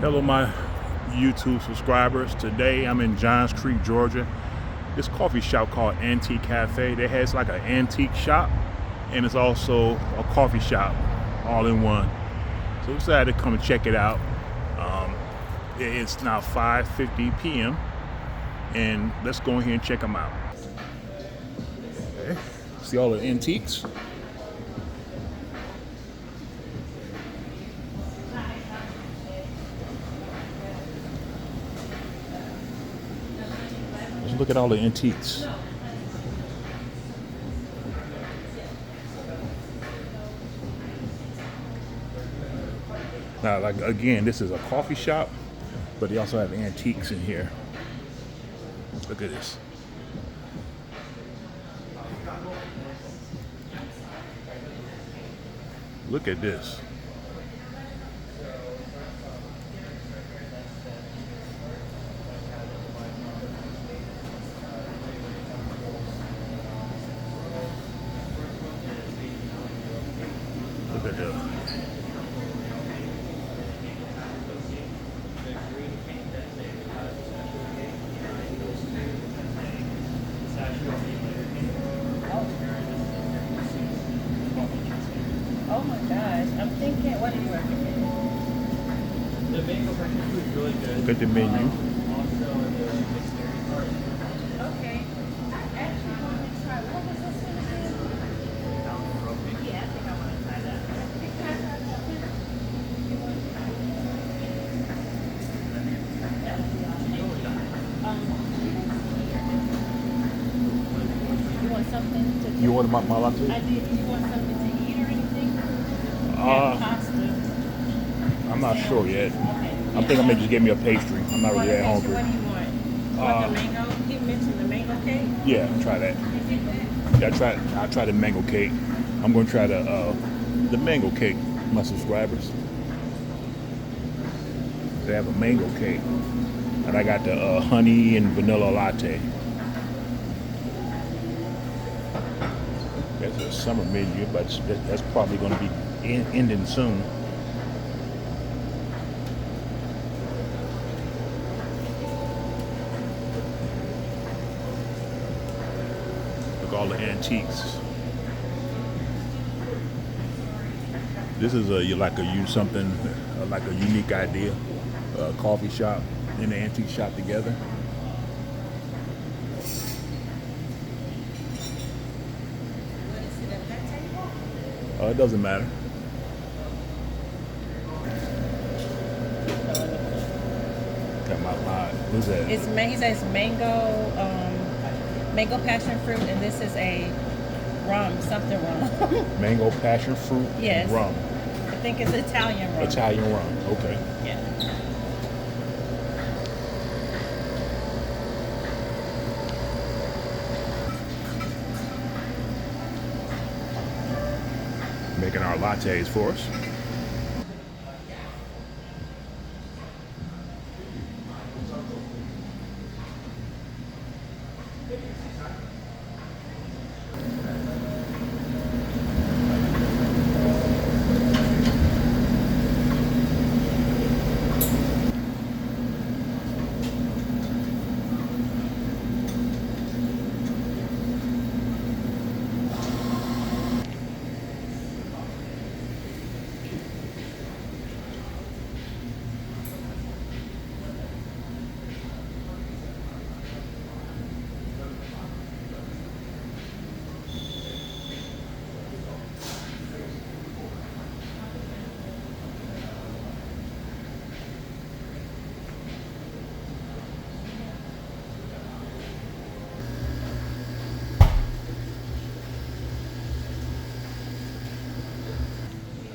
Hello, my YouTube subscribers. Today I'm in Johns Creek, Georgia. This coffee shop called Antique Cafe. They has like an antique shop and it's also a coffee shop all in one. So we decided to come and check it out. It's now 5:50 p.m. and let's go in here and check them out. Okay. See all the antiques? Let's look at all the antiques. Now, like again, this is a coffee shop, but they also have antiques in here. Look at this. Look at this. Look at this. Oh my gosh, I'm thinking, what do you recommend? The mango breakfast food is really good. Look at the menu. Also, the mixed dairy part. Okay. I actually want to try, what was this one again? Yeah, I think I want to try that. You want something to drink? You want my latte? I did. You want something to eat or anything? Pasta. I'm not sure yet. Okay. I think I may just get me a pastry. I'm not really that What hungry. do you want? Want the mango? He mentioned the mango cake. Yeah, try that. You get that? I'll try the mango cake. I'm gonna try the mango cake, my subscribers. They have a mango cake. And I got the honey and vanilla latte. That's a summer menu, but that's probably gonna be ending soon. Look, all the antiques. This is like a unique idea. A coffee shop and an antique shop together. It doesn't matter. Got my what's that? He says mango passion fruit, and this is a something rum. Mango passion fruit Yes. and rum. I think it's Italian rum. Italian rum. Okay. Yeah. Making our lattes for us.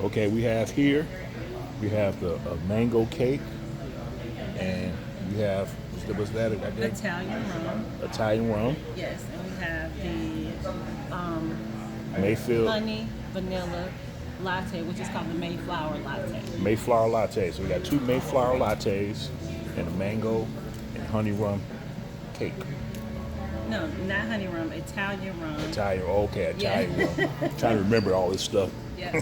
Okay, we have the mango cake, and we have what's that? Italian rum. Italian rum, Yes, and we have the Mayfield honey vanilla latte, which is called the Mayflower latte. Mayflower latte. So we got two Mayflower lattes and a mango and honey rum cake. No, not honey rum, Italian rum. Italian, okay, Italian Yeah. rum. Trying to remember all this stuff. Yeah.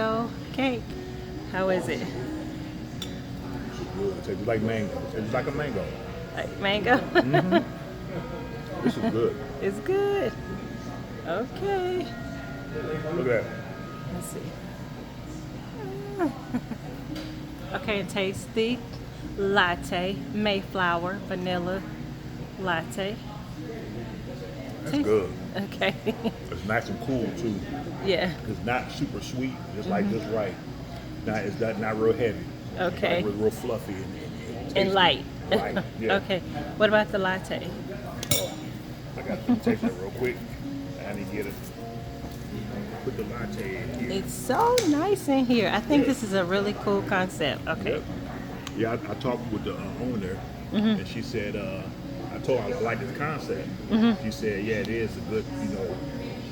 mango cake. How is it? It tastes like mango. It tastes like a mango. Like mango? This is good. It's good. Okay. Look at that. Let's see. Okay, tasty latte, Mayflower vanilla latte. That's good. Okay. It's nice and cool too. Yeah. It's not super sweet. It's like just right. It's not real heavy. Okay. Like real fluffy and And tasty. light. Light. Yeah. Okay. What about the latte? I got to taste it real quick. I need to get it. Put the latte in here. It's so nice in here. I think this is a really cool concept. Okay. Yep. Yeah, I talked with the owner, and she said, I told her I like this concept. She said, yeah, it is a good,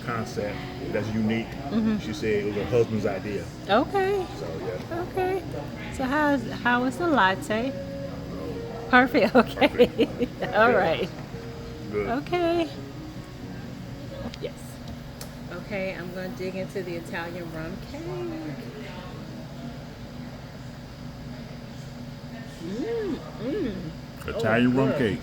concept that's unique. She said it was her husband's idea. Okay. So yeah, Okay. So how is the latte? Perfect. Okay. All right. good. Okay. Yes. Okay, I'm going to dig into the Italian rum cake. Italian rum good. cake.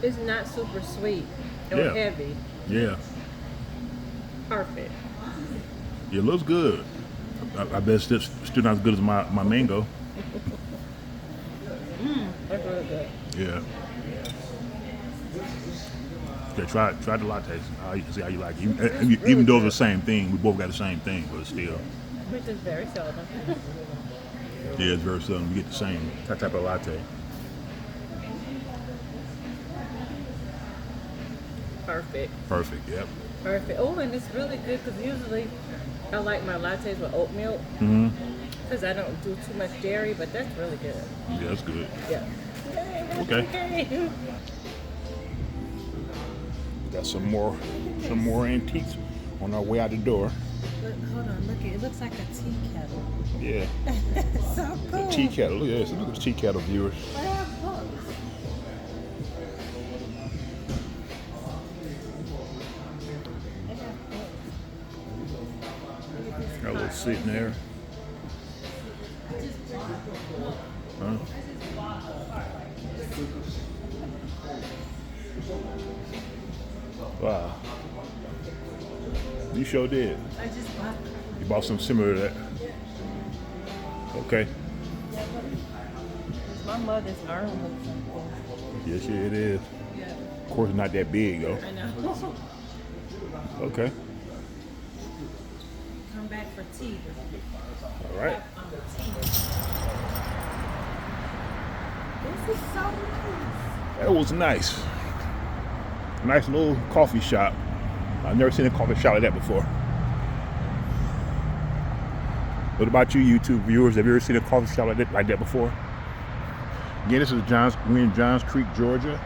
It's not super sweet or Yeah. heavy. Yeah, Perfect. it looks good. I bet it's still not as good as my mango. That's really good. Yeah. Yeah, try the lattes. See how you like it. Even though it's the same thing, we both got the same thing, but still, Which is very seldom. yeah, it's very seldom we get the same type of latte. Perfect. Perfect. Yep. Perfect. Oh, and it's really good because usually I like my lattes with oat milk because I don't do too much dairy, but that's really good. Yeah, that's good. Yeah. Okay. Got some more antiques on our way out the door. Look, hold on, look, it looks like a tea kettle. Yeah, So cool. the tea kettle. Look at this. Look at the tea kettle, viewers. What have books? They have books. Got a little sitting there. Huh? Wow. You sure did. I just bought. You bought something similar to that. Okay. My mother's arm looks like Yes, yeah, it is. this. Yeah. Of course, it's not that big though. I know. Okay. Come back for tea. All right. This is so nice. That was nice. Nice little coffee shop. I've never seen a coffee shop like that before. What about you, YouTube viewers? Have you ever seen a coffee shop like that before? Again, this is we're in Johns Creek, Georgia.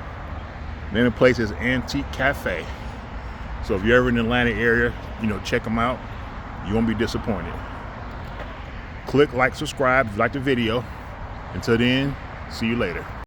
The name of the place is Antique Caffe. So if you're ever in the Atlanta area, check them out. You won't be disappointed. Click like, subscribe if you like the video. Until then, see you later.